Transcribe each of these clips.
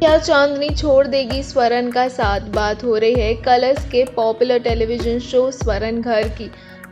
क्या चांदनी छोड़ देगी स्वरण का साथ? बात हो रही है कलर्स के पॉपुलर टेलीविजन शो स्वरण घर की,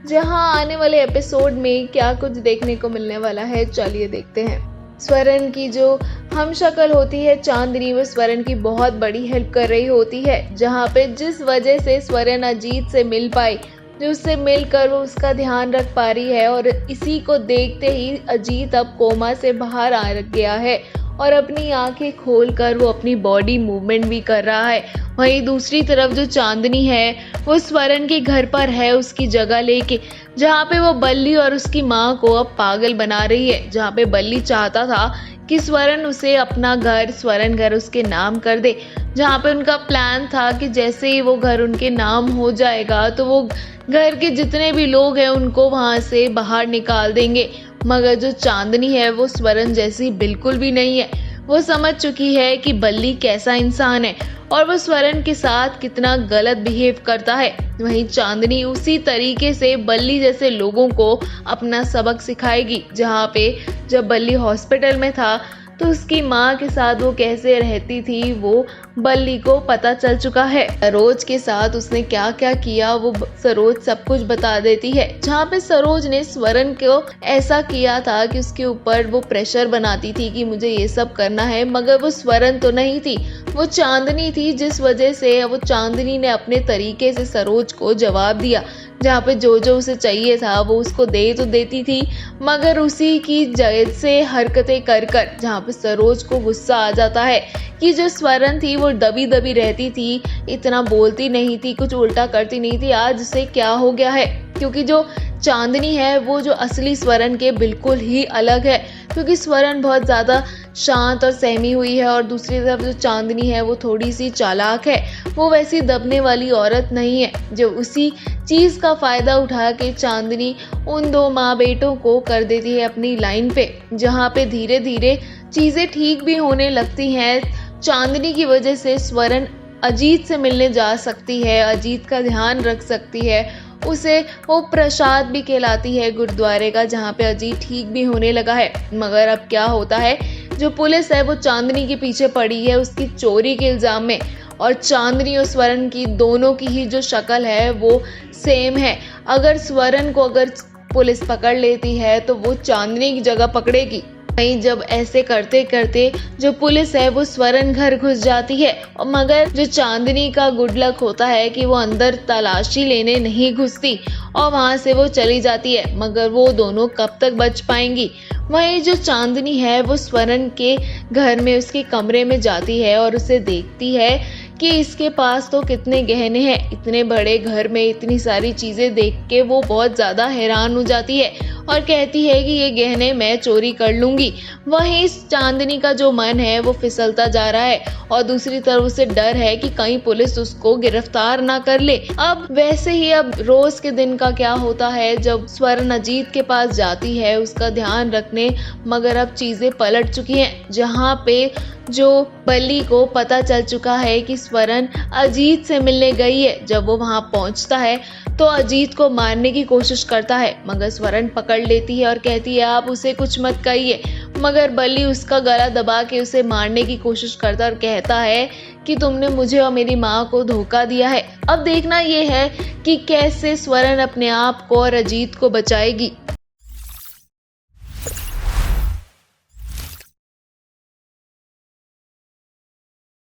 जहां आने वाले एपिसोड में क्या कुछ देखने को मिलने वाला है, चलिए देखते हैं। स्वरण की जो हमशक्ल होती है चांदनी, वो स्वरण की बहुत बड़ी हेल्प कर रही होती है, जहां पे जिस वजह से स्वरण अजीत से मिल पाई, जो उससे मिलकर वो उसका ध्यान रख पा रही है। और इसी को देखते ही अजीत अब कोमा से बाहर आ गया है और अपनी आंखें खोलकर वो अपनी बॉडी मूवमेंट भी कर रहा है। वहीं दूसरी तरफ जो चांदनी है वो स्वरण के घर पर है, उसकी जगह लेके, जहाँ पे वो बल्ली और उसकी माँ को अब पागल बना रही है। जहाँ पे बल्ली चाहता था कि स्वरण उसे अपना घर, स्वरण घर उसके नाम कर दे, जहाँ पे उनका प्लान था कि जैसे ही वो घर उनके नाम हो जाएगा तो वो घर के जितने भी लोग हैं उनको वहाँ से बाहर निकाल देंगे। मगर जो चांदनी है वो स्वरण जैसी बिल्कुल भी नहीं है। वो समझ चुकी है कि बल्ली कैसा इंसान है और वो स्वरण के साथ कितना गलत बिहेव करता है। वहीं चांदनी उसी तरीके से बल्ली जैसे लोगों को अपना सबक सिखाएगी। जहाँ पे जब बल्ली हॉस्पिटल में था तो उसकी माँ के साथ वो कैसे रहती थी वो बल्ली को पता चल चुका है। सरोज के साथ उसने क्या क्या किया वो सरोज सब कुछ बता देती है। जहाँ पे सरोज ने स्वरण को ऐसा किया था कि उसके ऊपर वो प्रेशर बनाती थी कि मुझे ये सब करना है, मगर वो स्वरण तो नहीं थी, वो चांदनी थी, जिस वजह से वो चांदनी ने अपने तरीके से सरोज को जवाब दिया। जहाँ पे जो जो उसे चाहिए था वो उसको दे तो देती थी, मगर उसी की जगह से हरकतें कर कर, जहाँ पे सरोज को गुस्सा आ जाता है कि जो स्वरण थी वो दबी दबी रहती थी, इतना बोलती नहीं थी, कुछ उल्टा करती नहीं थी, आज उसे क्या हो गया है। क्योंकि जो चांदनी है वो जो असली स्वरण के बिल्कुल ही अलग है, क्योंकि स्वरण बहुत ज़्यादा शांत और सहमी हुई है और दूसरी तरफ जो चांदनी है वो थोड़ी सी चालाक है। वो वैसी दबने वाली औरत नहीं है। जो उसी चीज़ का फ़ायदा उठा के चांदनी उन दो माँ बेटों को कर देती है अपनी लाइन पे, जहाँ पे धीरे धीरे चीज़ें ठीक भी होने लगती हैं। चांदनी की वजह से स्वरण अजीत से मिलने जा सकती है, अजीत का ध्यान रख सकती है, उसे वो प्रसाद भी खिलाती है गुरुद्वारे का, जहाँ पे अजीत ठीक भी होने लगा है। मगर अब क्या होता है, जो पुलिस है वो चांदनी के पीछे पड़ी है उसकी चोरी के इल्ज़ाम में, और चांदनी और स्वरण की दोनों की ही जो शक्ल है वो सेम है। अगर स्वरण को अगर पुलिस पकड़ लेती है तो वो चांदनी की जगह पकड़ेगी। वहीं जब ऐसे करते करते जो पुलिस है वो स्वरण घर घुस जाती है, मगर जो चांदनी का गुड लक होता है कि वो अंदर तलाशी लेने नहीं घुसती और वहां से वो चली जाती है। मगर वो दोनों कब तक बच पाएंगी। वहीं जो चांदनी है वो स्वरण के घर में उसके कमरे में जाती है और उसे देखती है कि इसके पास तो कितने गहने हैं। इतने बड़े घर में इतनी सारी चीज़ें देख के वो बहुत ज़्यादा हैरान हो जाती है और कहती है कि ये गहने मैं चोरी कर लूँगी। वहीं चांदनी का जो मन है वो फिसलता जा रहा है और दूसरी तरफ उसे डर है कि कहीं पुलिस उसको गिरफ्तार ना कर ले। अब वैसे ही अब रोज के दिन का क्या होता है, जब स्वर्ण अजीत के पास जाती है उसका ध्यान रखने, मगर अब चीज़ें पलट चुकी हैं। जहाँ पे जो बल्ली को पता चल चुका है कि स्वरण अजीत से मिलने गई है, जब वो वहां पहुंचता है तो अजीत को मारने की कोशिश करता है, मगर स्वरण पकड़ लेती है और कहती है आप उसे कुछ मत कहिए। मगर बल्ली उसका गला दबा के उसे मारने की कोशिश करता और कहता है कि तुमने मुझे और मेरी माँ को धोखा दिया है। अब देखना ये है कि कैसे स्वरण अपने आप को और अजीत को बचाएगी।